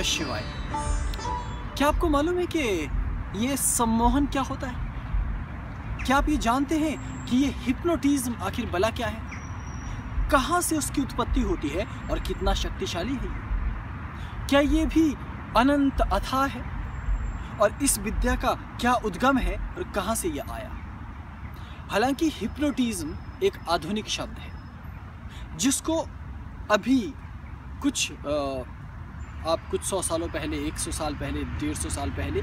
शिवाय। क्या आपको मालूम है कि ये सम्मोहन क्या होता है? क्या आप ये जानते हैं कि ये हिप्नोटिज्म आखिर भला क्या है? कहाँ से उसकी उत्पत्ति होती है और कितना शक्तिशाली है? क्या ये भी अनंत अथाह है? और इस विद्या का क्या उद्गम है और कहाँ से यह आया? हालांकि हिप्नोटिज्म एक आधुनिक शब्द है जिसको अभी कुछ कुछ 100 सालों पहले, 100 साल पहले, 150 साल पहले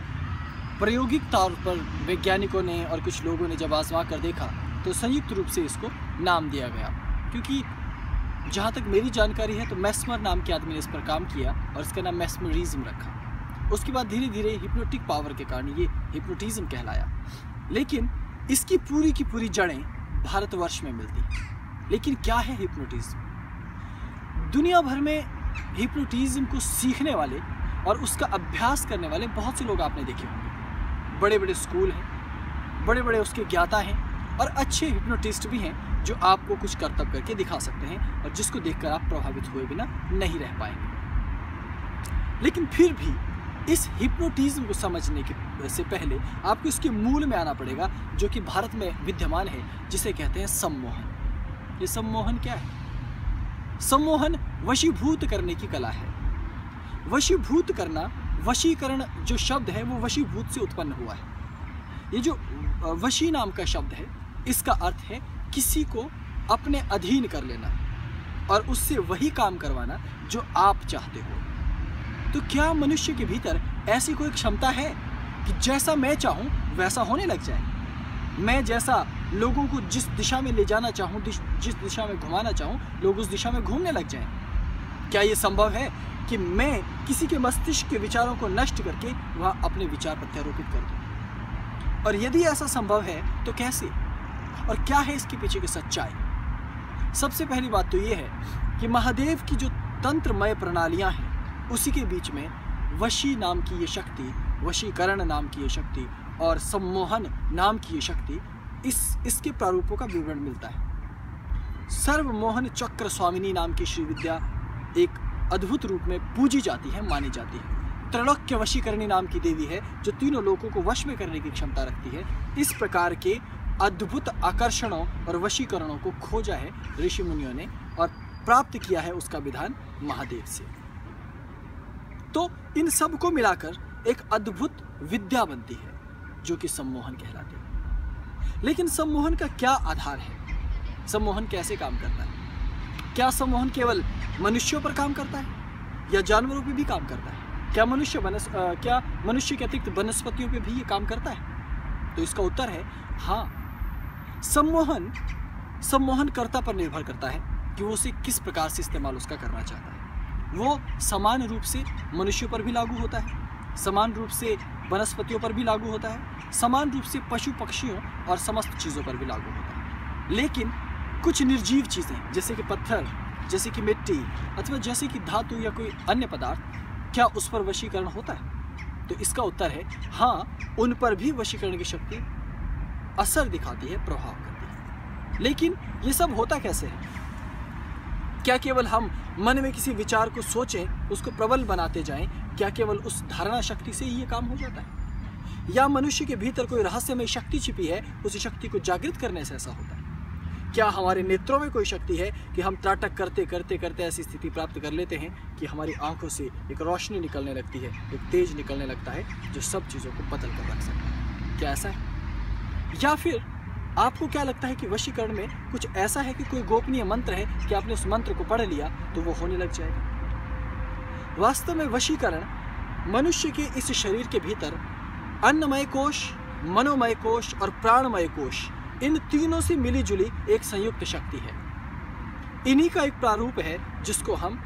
प्रायोगिक तौर पर वैज्ञानिकों ने और कुछ लोगों ने जब आजमा कर देखा तो संयुक्त रूप से इसको नाम दिया गया। क्योंकि जहाँ तक मेरी जानकारी है तो मैस्मर नाम के आदमी ने इस पर काम किया और इसका नाम मैस्मरिज्म रखा। उसके बाद धीरे धीरे हिप्नोटिक पावर के कारण ये हिप्नोटिज्म कहलाया। लेकिन इसकी पूरी की पूरी जड़ें भारतवर्ष में मिलती हैं। लेकिन क्या है हिप्नोटिज्म? दुनिया भर में हिप्नोटिज्म को सीखने वाले और उसका अभ्यास करने वाले बहुत से लोग आपने देखे होंगे। बड़े बड़े स्कूल हैं, बड़े बड़े उसके ज्ञाता हैं और अच्छे हिप्नोटिस्ट भी हैं जो आपको कुछ करतब करके दिखा सकते हैं और जिसको देखकर आप प्रभावित हुए बिना नहीं रह पाएंगे। लेकिन फिर भी इस हिप्नोटिज्म को समझने के से पहले आपको इसके मूल में आना पड़ेगा, जो कि भारत में विद्यमान है, जिसे कहते हैं सम्मोहन। ये सम्मोहन क्या है? सम्मोहन वशीभूत करने की कला है। वशीभूत करना, वशीकरण जो शब्द है वो वशीभूत से उत्पन्न हुआ है। ये जो वशी नाम का शब्द है इसका अर्थ है किसी को अपने अधीन कर लेना और उससे वही काम करवाना जो आप चाहते हो। तो क्या मनुष्य के भीतर ऐसी कोई क्षमता है कि जैसा मैं चाहूँ वैसा होने लग जाए? मैं जैसा लोगों को जिस दिशा में ले जाना चाहूँ, जिस दिशा में घुमाना चाहूँ, लोग उस दिशा में घूमने लग जाएं? क्या ये संभव है कि मैं किसी के मस्तिष्क के विचारों को नष्ट करके वहाँ अपने विचार प्रत्यारोपित कर दूँ? और यदि ऐसा संभव है तो कैसे? और क्या है इसके पीछे की सच्चाई? सबसे पहली बात तो ये है कि महादेव की जो तंत्रमय प्रणालियाँ हैं उसी के बीच में वशी नाम की ये शक्ति, वशीकरण नाम की ये शक्ति और सम्मोहन नाम की ये शक्ति, इसके प्रारूपों का विवरण मिलता है। सर्वमोहन चक्र स्वामिनी नाम की श्री विद्या एक अद्भुत रूप में पूजी जाती है, मानी जाती है। त्रैलोक्य वशीकरणी नाम की देवी है जो तीनों लोगों को वश में करने की क्षमता रखती है। इस प्रकार के अद्भुत आकर्षणों और वशीकरणों को खोजा है ऋषि मुनियों ने और प्राप्त किया है उसका विधान महादेव से। तो इन सब को मिलाकर एक अद्भुत विद्या बनती है जो कि सम्मोहन कहलाती है। लेकिन सम्मोहन का क्या आधार है? सम्मोहन कैसे काम करता है? क्या सम्मोहन केवल मनुष्यों पर काम करता है या जानवरों पर भी काम करता है? क्या मनुष्य के अतिरिक्त वनस्पतियों पे भी ये काम करता है? तो इसका उत्तर है हाँ। सम्मोहन कर्ता पर निर्भर करता है कि वो उसे किस प्रकार से इस्तेमाल उसका करना चाहता है। वो समान रूप से मनुष्यों पर भी लागू होता है, समान रूप से वनस्पतियों पर भी लागू होता है, समान रूप से पशु पक्षियों और समस्त चीज़ों पर भी लागू होता है। लेकिन कुछ निर्जीव चीज़ें जैसे कि पत्थर, जैसे कि मिट्टी अथवा जैसे कि धातु या कोई अन्य पदार्थ, क्या उस पर वशीकरण होता है? तो इसका उत्तर है हाँ, उन पर भी वशीकरण की शक्ति असर दिखाती है, प्रभाव करती है। लेकिन ये सब होता कैसे है? क्या केवल हम मन में किसी विचार को सोचें, उसको प्रबल बनाते जाएं, क्या केवल उस धारणा शक्ति से ही ये काम हो जाता है? या मनुष्य के भीतर कोई रहस्यमय शक्ति छिपी है, उस शक्ति को जागृत करने से ऐसा होता है? क्या हमारे नेत्रों में कोई शक्ति है कि हम त्राटक करते करते करते ऐसी स्थिति प्राप्त कर लेते हैं कि हमारी आंखों से एक रोशनी निकलने लगती है, एक तेज निकलने लगता है जो सब चीज़ों को बदल कर रख सकता है? क्या ऐसा है? या फिर आपको क्या लगता है कि वशीकरण में कुछ ऐसा है कि कोई गोपनीय मंत्र है कि आपने उस मंत्र को पढ़ लिया तो वो होने लग जाएगा? वास्तव में वशीकरण मनुष्य के इस शरीर के भीतर अन्नमय कोश, मनोमय कोश और प्राणमय कोश, इन तीनों से मिली जुली एक संयुक्त शक्ति है। इन्हीं का एक प्रारूप है जिसको हम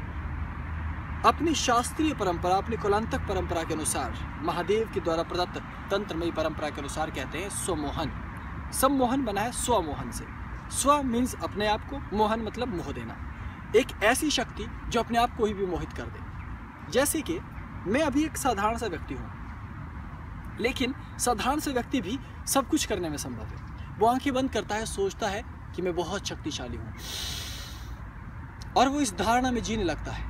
अपनी शास्त्रीय परंपरा, अपनी कुलांतक परंपरा के अनुसार, महादेव के द्वारा प्रदत्त तंत्रमयी परंपरा के अनुसार कहते हैं स्वमोहन। सम्मोहन बना है स्वमोहन से। स्व मीन्स अपने आप को, मोहन मतलब मोह देना। एक ऐसी शक्ति जो अपने आप को ही भी मोहित कर दे। जैसे कि मैं अभी एक साधारण सा व्यक्ति हूँ, लेकिन साधारण से व्यक्ति भी सब कुछ करने में संभव है। वो आंखें बंद करता है, सोचता है कि मैं बहुत शक्तिशाली हूँ और वो इस धारणा में जीने लगता है।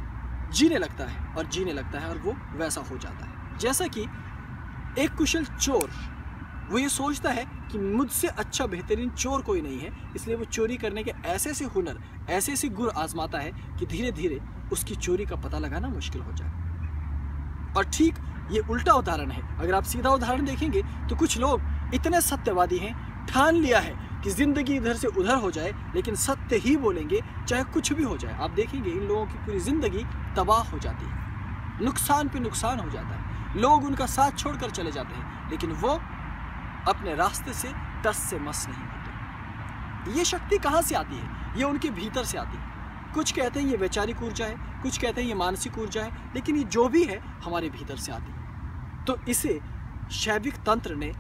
जीने लगता है और जीने लगता है और वो वैसा हो जाता है। जैसा कि एक कुशल चोर, वो ये सोचता है कि मुझसे अच्छा बेहतरीन चोर कोई नहीं है, इसलिए वो चोरी करने के ऐसे ऐसे हुनर, ऐसे ऐसे गुर आजमाता है कि धीरे धीरे उसकी चोरी का पता लगाना मुश्किल हो जाए। और ठीक ये उल्टा उदाहरण है। अगर आप सीधा उदाहरण देखेंगे तो कुछ लोग इतने सत्यवादी हैं, ठान लिया है कि जिंदगी इधर से उधर हो जाए लेकिन सत्य ही बोलेंगे चाहे कुछ भी हो जाए। आप देखेंगे इन लोगों की पूरी जिंदगी तबाह हो जाती है, नुकसान पे नुकसान हो जाता है, लोग उनका साथ छोड़कर चले जाते हैं, लेकिन वो अपने रास्ते से टस से मस नहीं होते। ये शक्ति कहाँ से आती है? ये उनके भीतर से आती है। कुछ कहते हैं ये वैचारिक ऊर्जा है, कुछ कहते हैं ये मानसिक ऊर्जा है, लेकिन ये जो भी है हमारे भीतर से आती है। तो इसे शैविक तंत्र ने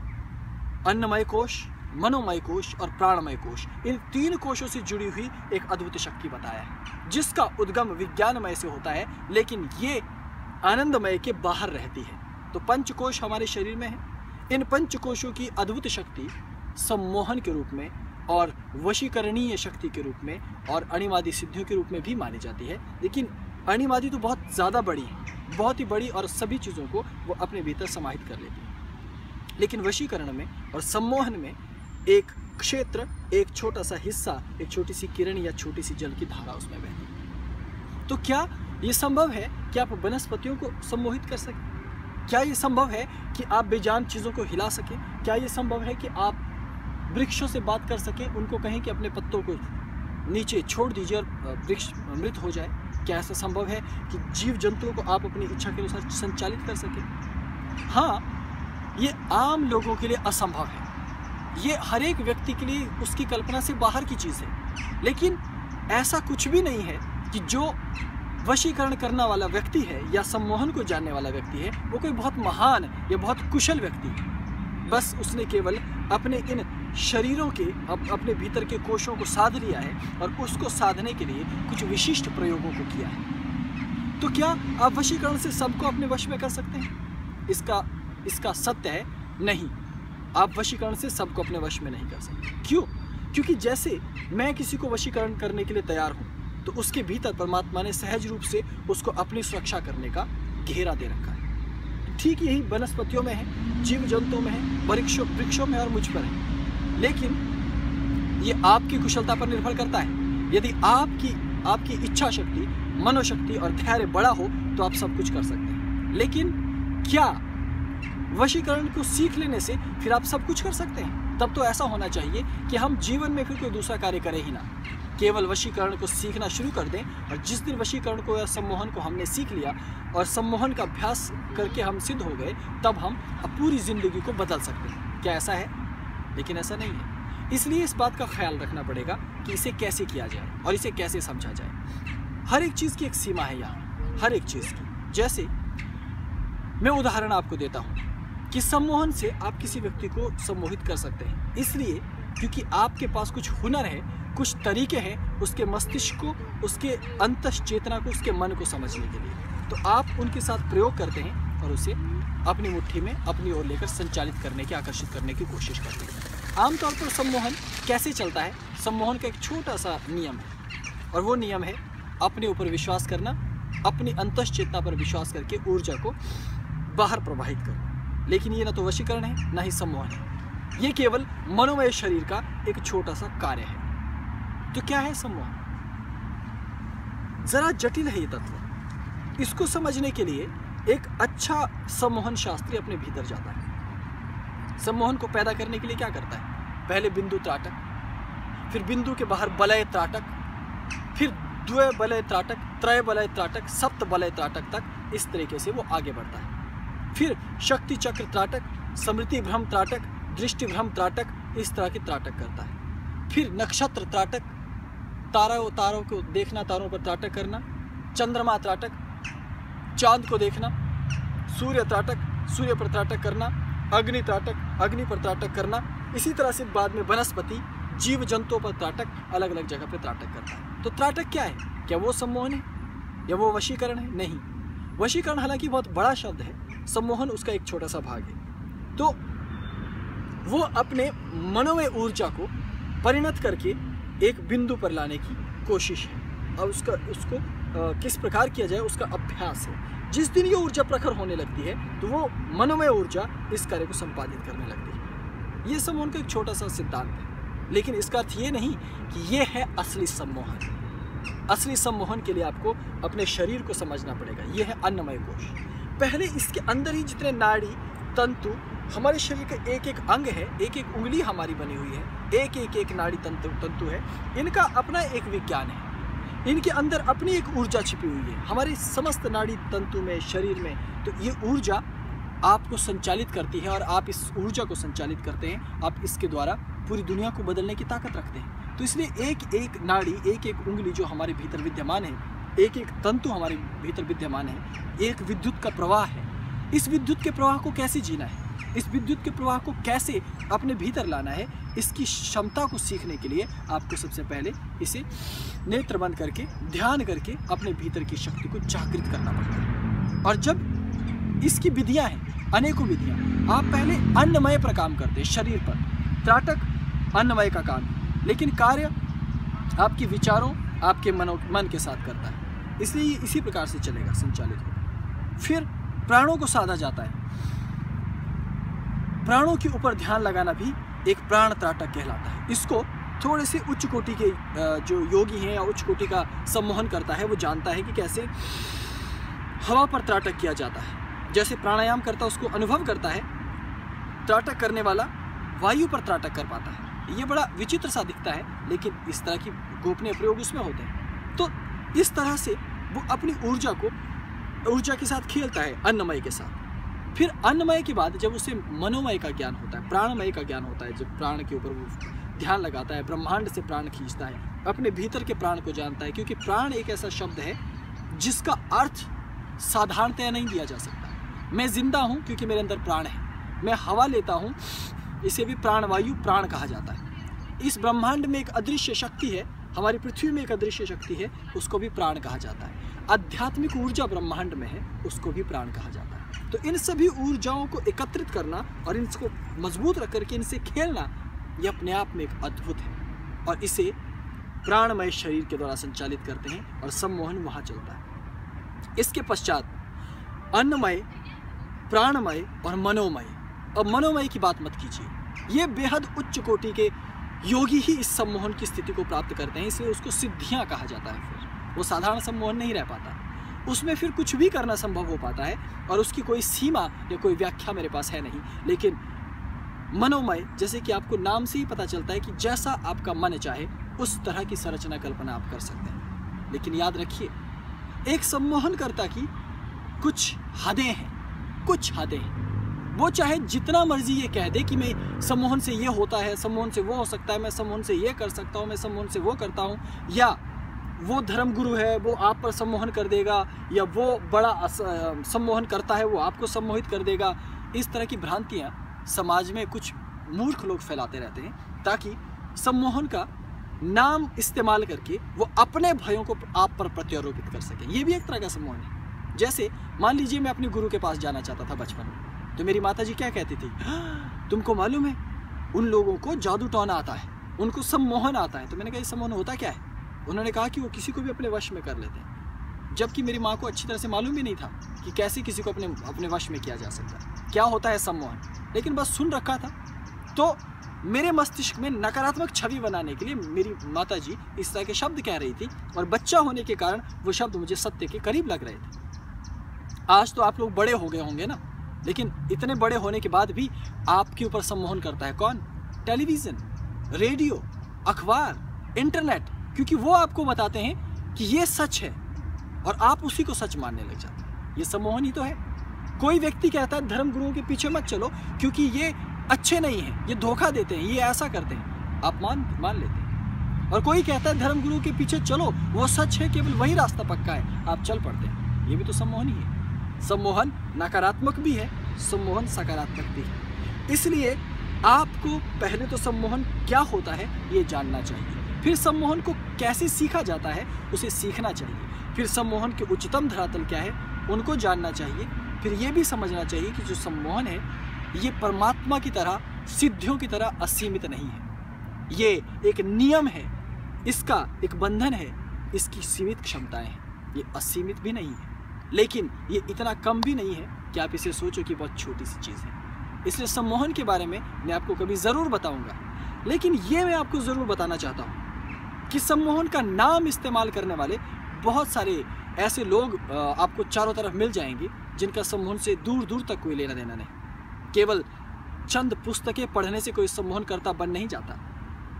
अन्नमय कोश, मनोमय कोश और प्राणमय कोश, इन 3 कोशों से जुड़ी हुई एक अद्भुत शक्ति बताया है, जिसका उद्गम विज्ञानमय से होता है, लेकिन ये आनंदमय के बाहर रहती है। तो पंचकोश हमारे शरीर में है। इन पंचकोशों की अद्भुत शक्ति सम्मोहन के रूप में और वशीकरणीय शक्ति के रूप में और अणिमादी सिद्धियों के रूप में भी मानी जाती है। लेकिन अणिमादी तो बहुत ज़्यादा बड़ी है, बहुत ही बड़ी, और सभी चीज़ों को वो अपने भीतर समाहित कर लेती है। लेकिन वशीकरण में और सम्मोहन में एक क्षेत्र, एक छोटा सा हिस्सा, एक छोटी सी किरण या छोटी सी जल की धारा उसमें बहती है। तो क्या ये संभव है कि आप वनस्पतियों को सम्मोहित कर सकें? क्या ये संभव है कि आप बेजान चीज़ों को हिला सकें? क्या ये संभव है कि आप वृक्षों से बात कर सकें, उनको कहें कि अपने पत्तों को नीचे छोड़ दीजिए और वृक्ष मृत हो जाए? क्या ऐसा संभव है कि जीव जंतुओं को आप अपनी इच्छा के अनुसार संचालित कर सकें? हाँ, ये आम लोगों के लिए असंभव है। ये हर एक व्यक्ति के लिए उसकी कल्पना से बाहर की चीज़ है। लेकिन ऐसा कुछ भी नहीं है कि जो वशीकरण करने वाला व्यक्ति है या सम्मोहन को जानने वाला व्यक्ति है वो कोई बहुत महान या बहुत कुशल व्यक्ति है। बस उसने केवल अपने इन शरीरों के अपने भीतर के कोशों को साध लिया है और उसको साधने के लिए कुछ विशिष्ट प्रयोगों को किया है। तो क्या आप वशीकरण से सबको अपने वश में कर सकते हैं? इसका सत्य है नहीं, आप वशीकरण से सबको अपने वश में नहीं कर सकते। क्यों? क्योंकि जैसे मैं किसी को वशीकरण करने के लिए तैयार हूँ तो उसके भीतर परमात्मा ने सहज रूप से उसको अपनी सुरक्षा करने का घेरा दे रखा है। ठीक यही वनस्पतियों में है, जीव जंतुओं में है, वृक्षों में और मुझ पर है। लेकिन ये आपकी कुशलता पर निर्भर करता है। यदि आपकी इच्छा शक्ति, मनोशक्ति और धैर्य बड़ा हो तो आप सब कुछ कर सकते हैं। लेकिन क्या वशीकरण को सीख लेने से फिर आप सब कुछ कर सकते हैं? तब तो ऐसा होना चाहिए कि हम जीवन में फिर कोई दूसरा कार्य करें ही ना, केवल वशीकरण को सीखना शुरू कर दें। और जिस दिन वशीकरण को या सम्मोहन को हमने सीख लिया और सम्मोहन का अभ्यास करके हम सिद्ध हो गए, तब हम पूरी ज़िंदगी को बदल सकते हैं। क्या ऐसा है? लेकिन ऐसा नहीं है। इसलिए इस बात का ख्याल रखना पड़ेगा कि इसे कैसे किया जाए और इसे कैसे समझा जाए। हर एक चीज़ की एक सीमा है यहाँ, हर एक चीज़ की। जैसे मैं उदाहरण आपको देता हूँ कि सम्मोहन से आप किसी व्यक्ति को सम्मोहित कर सकते हैं, इसलिए क्योंकि आपके पास कुछ हुनर है, कुछ तरीके हैं उसके मस्तिष्क को, उसके अंतः चेतना को, उसके मन को समझने के लिए। तो आप उनके साथ प्रयोग करते हैं और उसे अपनी मुट्ठी में अपनी ओर लेकर संचालित करने की, आकर्षित करने की कोशिश करते हैं। आमतौर पर सम्मोहन कैसे चलता है? सम्मोहन का एक छोटा सा नियम है और वो नियम है अपने ऊपर विश्वास करना, अपनी अंतः चेतना पर विश्वास करके ऊर्जा को बाहर प्रवाहित करना। लेकिन ये ना तो वशीकरण है ना ही सम्मोहन है, ये केवल मनोमय शरीर का एक छोटा सा कार्य है। तो क्या है सम्मोहन? जरा जटिल है ये तत्व। इसको समझने के लिए एक अच्छा सम्मोहन शास्त्री अपने भीतर जाता है। सम्मोहन को पैदा करने के लिए क्या करता है? पहले बिंदु त्राटक, फिर बिंदु के बाहर बलय त्राटक, फिर द्वय बलय त्राटक, त्रय बलय त्राटक, सप्त बलय त्राटक तक इस तरीके से वो आगे बढ़ता है। फिर शक्ति चक्र त्राटक, स्मृति भ्रम त्राटक, दृष्टि भ्रम त्राटक, इस तरह की त्राटक करता है। फिर नक्षत्र त्राटक, तारों को देखना, तारों पर त्राटक करना, चंद्रमा त्राटक, चांद को देखना, सूर्य त्राटक, सूर्य पर त्राटक करना, अग्नि त्राटक, अग्नि पर त्राटक करना। इसी तरह से बाद में वनस्पति, जीव जंतुओं पर त्राटक, अलग अलग जगह पर त्राटक करता है। तो त्राटक क्या है? क्या वो सम्मोहन है या वो वशीकरण है? नहीं, वशीकरण हालांकि बहुत बड़ा शब्द है, सम्मोहन उसका एक छोटा सा भाग है। तो वो अपने मनोमय ऊर्जा को परिणत करके एक बिंदु पर लाने की कोशिश है और उसको किस प्रकार किया जाए उसका अभ्यास है। जिस दिन ये ऊर्जा प्रखर होने लगती है तो वो मनोमय ऊर्जा इस कार्य को संपादित करने लगती है। ये सम्मोहन का एक छोटा सा सिद्धांत है, लेकिन इसका अर्थ ये नहीं कि ये है असली सम्मोहन। असली सम्मोहन के लिए आपको अपने शरीर को समझना पड़ेगा। ये है अन्नमय कोश। पहले इसके अंदर ही जितने नाड़ी तंतु, हमारे शरीर का एक एक अंग है, एक एक उंगली हमारी बनी हुई है, एक नाड़ी तंतु है, इनका अपना एक विज्ञान है, इनके अंदर अपनी एक ऊर्जा छिपी हुई है हमारे समस्त नाड़ी तंतु में, शरीर में। तो ये ऊर्जा आपको संचालित करती है और आप इस ऊर्जा को संचालित करते हैं। आप इसके द्वारा पूरी दुनिया को बदलने की ताकत रखते हैं। तो इसलिए एक एक नाड़ी, एक एक उंगली जो हमारे भीतर विद्यमान है, एक एक तंतु हमारे भीतर विद्यमान है, एक विद्युत का प्रवाह है। इस विद्युत के प्रवाह को कैसे जीना है, इस विद्युत के प्रवाह को कैसे अपने भीतर लाना है, इसकी क्षमता को सीखने के लिए आपको सबसे पहले इसे नेत्र बंद करके, ध्यान करके अपने भीतर की शक्ति को जागृत करना पड़ता है। और जब इसकी विधियां हैं, अनेकों विधियां, आप पहले अन्नमय पर काम करते हैं, शरीर पर त्राटक अन्नमय का काम है, लेकिन कार्य आपके विचारों, आपके मन के साथ करता है। इसलिए ये इसी प्रकार से चलेगा, संचालित होगा। फिर प्राणों को साधा जाता है। प्राणों के ऊपर ध्यान लगाना भी एक प्राण त्राटक कहलाता है। इसको थोड़े से उच्च कोटि के जो योगी हैं या उच्च कोटि का सम्मोहन करता है, वो जानता है कि कैसे हवा पर त्राटक किया जाता है। जैसे प्राणायाम करता उसको अनुभव करता है, त्राटक करने वाला वायु पर त्राटक कर पाता है। ये बड़ा विचित्र सा दिखता है, लेकिन इस तरह की गोपनीय प्रयोग उसमें होते हैं। तो इस तरह से वो अपनी ऊर्जा के साथ खेलता है, अन्नमय के साथ। फिर अन्नमय के बाद जब उसे मनोमय का ज्ञान होता है, प्राणमय का ज्ञान होता है, जब प्राण के ऊपर वो ध्यान लगाता है, ब्रह्मांड से प्राण खींचता है, अपने भीतर के प्राण को जानता है। क्योंकि प्राण एक ऐसा शब्द है जिसका अर्थ साधारणतया नहीं दिया जा सकता। मैं जिंदा हूँ क्योंकि मेरे अंदर प्राण है, मैं हवा लेता हूँ, इसे भी प्राणवायु प्राण कहा जाता है। इस ब्रह्मांड में एक अदृश्य शक्ति है, हमारी पृथ्वी में एक अदृश्य शक्ति है, उसको भी प्राण कहा जाता है। आध्यात्मिक ऊर्जा ब्रह्मांड में है, उसको भी प्राण कहा जाता है। तो इन सभी ऊर्जाओं को एकत्रित करना और इनको मजबूत रख करके इनसे खेलना, ये अपने आप में एक अद्भुत है। और इसे प्राणमय शरीर के द्वारा संचालित करते हैं और सम्मोहन वहाँ चलता है। इसके पश्चात अन्नमय, प्राणमय और मनोमय। अब मनोमय की बात मत कीजिए, ये बेहद उच्च कोटि के योगी ही इस सम्मोहन की स्थिति को प्राप्त करते हैं, इसलिए उसको सिद्धियां कहा जाता है। फिर वो साधारण सम्मोहन नहीं रह पाता, उसमें फिर कुछ भी करना संभव हो पाता है और उसकी कोई सीमा या कोई व्याख्या मेरे पास है नहीं। लेकिन मनोमय, जैसे कि आपको नाम से ही पता चलता है कि जैसा आपका मन चाहे उस तरह की संरचना कल्पना आप कर सकते हैं। लेकिन याद रखिए, एक सम्मोहनकर्ता की कुछ हदें हैं, कुछ हदें हैं। वो चाहे जितना मर्जी ये कह दे कि मैं सम्मोहन से ये होता है, सम्मोहन से वो हो सकता है, मैं सम्मोहन से ये कर सकता हूँ, मैं सम्मोहन से वो करता हूँ, या वो धर्मगुरु है वो आप पर सम्मोहन कर देगा, या वो बड़ा सम्मोहन करता है वो आपको सम्मोहित कर देगा। इस तरह की भ्रांतियाँ समाज में कुछ मूर्ख लोग फैलाते रहते हैं ताकि सम्मोहन का नाम इस्तेमाल करके वो अपने भयों को आप पर प्रत्यारोपित कर सके। ये भी एक तरह का सम्मोहन है। जैसे मान लीजिए मैं अपने गुरु के पास जाना चाहता था बचपन में, तो मेरी माताजी क्या कहती थी, तुमको मालूम है उन लोगों को जादू टोना आता है, उनको सम्मोहन आता है। तो मैंने कहा ये सम्मोहन होता क्या है? उन्होंने कहा कि वो किसी को भी अपने वश में कर लेते हैं, जबकि मेरी माँ को अच्छी तरह से मालूम भी नहीं था कि कैसे किसी को अपने वश में किया जा सकता है, क्या होता है सम्मोहन। लेकिन बस सुन रखा था। तो मेरे मस्तिष्क में नकारात्मक छवि बनाने के लिए मेरी माताजी इस तरह के शब्द कह रही थी, और बच्चा होने के कारण वो शब्द मुझे सत्य के करीब लग रहे थे। आज तो आप लोग बड़े हो गए होंगे ना, लेकिन इतने बड़े होने के बाद भी आपके ऊपर सम्मोहन करता है कौन? टेलीविज़न, रेडियो, अखबार, इंटरनेट, क्योंकि वो आपको बताते हैं कि ये सच है और आप उसी को सच मानने लग जाते हैं। ये सम्मोहन ही तो है। कोई व्यक्ति कहता है धर्म गुरुओं के पीछे मत चलो क्योंकि ये अच्छे नहीं हैं, ये धोखा देते हैं, ये ऐसा करते हैं, आप मान लेते हैं। और कोई कहता है धर्म गुरु के पीछे चलो, वो सच है, केवल वही रास्ता पक्का है, आप चल पड़ते हैं। ये भी तो सम्मोहन ही है। सम्मोहन नकारात्मक भी है, सम्मोहन सकारात्मक भी है। इसलिए आपको पहले तो सम्मोहन क्या होता है ये जानना चाहिए, फिर सम्मोहन को कैसे सीखा जाता है उसे सीखना चाहिए, फिर सम्मोहन के उच्चतम धरातल क्या है उनको जानना चाहिए, फिर ये भी समझना चाहिए कि जो सम्मोहन है ये परमात्मा की तरह, सिद्धियों की तरह असीमित नहीं है। ये एक नियम है, इसका एक बंधन है, इसकी सीमित क्षमताएं हैं। ये असीमित भी नहीं है, लेकिन ये इतना कम भी नहीं है कि आप इसे सोचो कि बहुत छोटी सी चीज़ है। इसलिए सम्मोहन के बारे में मैं आपको कभी ज़रूर बताऊंगा, लेकिन ये मैं आपको ज़रूर बताना चाहता हूँ कि सम्मोहन का नाम इस्तेमाल करने वाले बहुत सारे ऐसे लोग आपको चारों तरफ मिल जाएंगे जिनका सम्मोहन से दूर दूर तक कोई लेना देना नहीं। केवल चंद पुस्तकें पढ़ने से कोई सम्मोहनकर्ता बन नहीं जाता।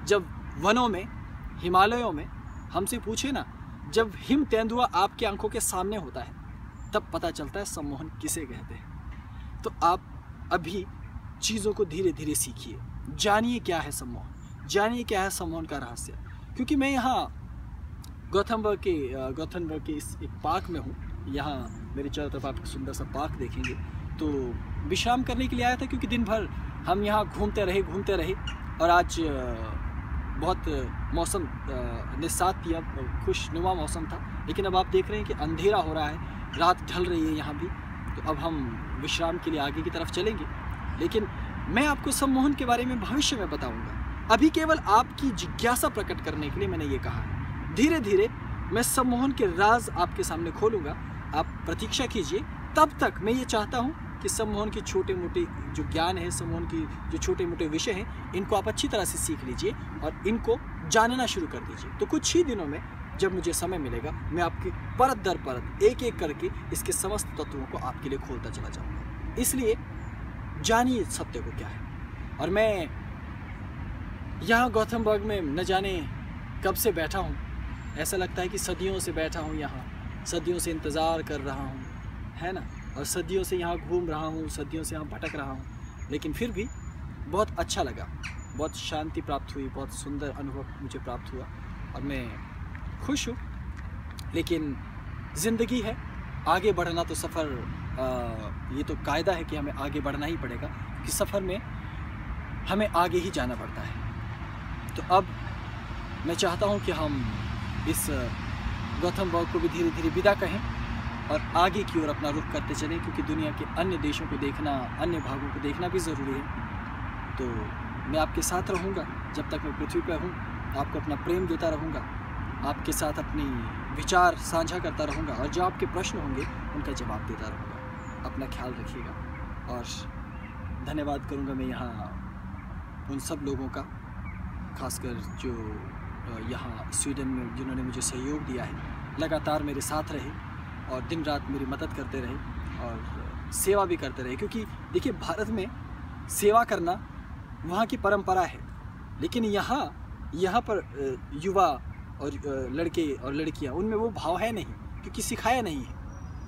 जब वनों में, हिमालयों में हमसे पूछे ना, जब हिम तेंदुआ आपकी आंखों के सामने होता है तब पता चलता है सम्मोहन किसे कहते हैं। तो आप अभी चीज़ों को धीरे धीरे सीखिए, जानिए क्या है सम्मोहन, जानिए क्या है सम्मोहन का रहस्य। क्योंकि मैं यहाँ गौथनबर्ग के इस एक पार्क में हूँ। यहाँ मेरे चारों तरफ आप सुंदर सा पार्क देखेंगे। तो विश्राम करने के लिए आया था, क्योंकि दिन भर हम यहाँ घूमते रहे और आज बहुत मौसम ने साथ दिया, खुशनुमा मौसम था। लेकिन अब आप देख रहे हैं कि अंधेरा हो रहा है, रात ढल रही है यहाँ भी। तो अब हम विश्राम के लिए आगे की तरफ चलेंगे, लेकिन मैं आपको सम्मोहन के बारे में भविष्य में बताऊंगा। अभी केवल आपकी जिज्ञासा प्रकट करने के लिए मैंने ये कहा है। धीरे धीरे मैं सम्मोहन के राज आपके सामने खोलूंगा, आप प्रतीक्षा कीजिए। तब तक मैं ये चाहता हूँ कि सम्मोहन के छोटे मोटे जो ज्ञान है, सम्मोहन की जो छोटे मोटे विषय हैं, इनको आप अच्छी तरह से सीख लीजिए और इनको जानना शुरू कर दीजिए। तो कुछ ही दिनों में जब मुझे समय मिलेगा, मैं आपकी परत दर परत एक एक करके इसके समस्त तत्वों को आपके लिए खोलता चला जाऊंगा। इसलिए जानिए सत्य को क्या है। और मैं यहाँ गौथमबर्ग में न जाने कब से बैठा हूँ, ऐसा लगता है कि सदियों से बैठा हूँ यहाँ, सदियों से इंतज़ार कर रहा हूँ, है ना, और सदियों से यहाँ घूम रहा हूँ, सदियों से यहाँ भटक रहा हूँ। लेकिन फिर भी बहुत अच्छा लगा, बहुत शांति प्राप्त हुई, बहुत सुंदर अनुभव मुझे प्राप्त हुआ और मैं खुश हूँ। लेकिन ज़िंदगी है, आगे बढ़ना तो सफ़र, ये तो कायदा है कि हमें आगे बढ़ना ही पड़ेगा, कि सफ़र में हमें आगे ही जाना पड़ता है। तो अब मैं चाहता हूँ कि हम इस गौथमबर्ग को भी धीरे धीरे विदा कहें और आगे की ओर अपना रुख करते चलें, क्योंकि दुनिया के अन्य देशों को देखना, अन्य भागों को देखना भी ज़रूरी है। तो मैं आपके साथ रहूँगा जब तक मैं पृथ्वी पर हूँ, आपको अपना प्रेम देता रहूँगा, आपके साथ अपनी विचार साझा करता रहूँगा और जो आपके प्रश्न होंगे उनका जवाब देता रहूँगा। अपना ख्याल रखिएगा और धन्यवाद करूँगा मैं यहाँ उन सब लोगों का, खासकर जो यहाँ स्वीडन में जिन्होंने मुझे सहयोग दिया है, लगातार मेरे साथ रहे और दिन रात मेरी मदद करते रहे और सेवा भी करते रहे। क्योंकि देखिए, भारत में सेवा करना वहाँ की परंपरा है, लेकिन यहाँ पर युवा और लड़के और लड़कियाँ, उनमें वो भाव है नहीं, क्योंकि सिखाया नहीं है।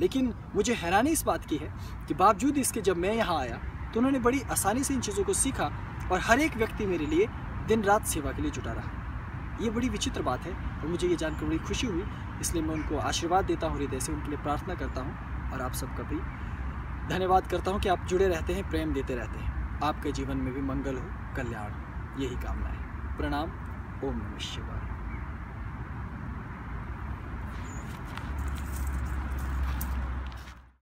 लेकिन मुझे हैरानी इस बात की है कि बावजूद इसके जब मैं यहाँ आया तो उन्होंने बड़ी आसानी से इन चीज़ों को सीखा और हर एक व्यक्ति मेरे लिए दिन रात सेवा के लिए जुटा रहा। ये बड़ी विचित्र बात है और मुझे ये जानकर बड़ी खुशी हुई। इसलिए मैं उनको आशीर्वाद देता हूँ, हृदय से उनके लिए प्रार्थना करता हूँ और आप सबका भी धन्यवाद करता हूँ कि आप जुड़े रहते हैं, प्रेम देते रहते हैं। आपके जीवन में भी मंगल हो, कल्याण हो, यही कामना है। प्रणाम। ओम नमः शिवाय।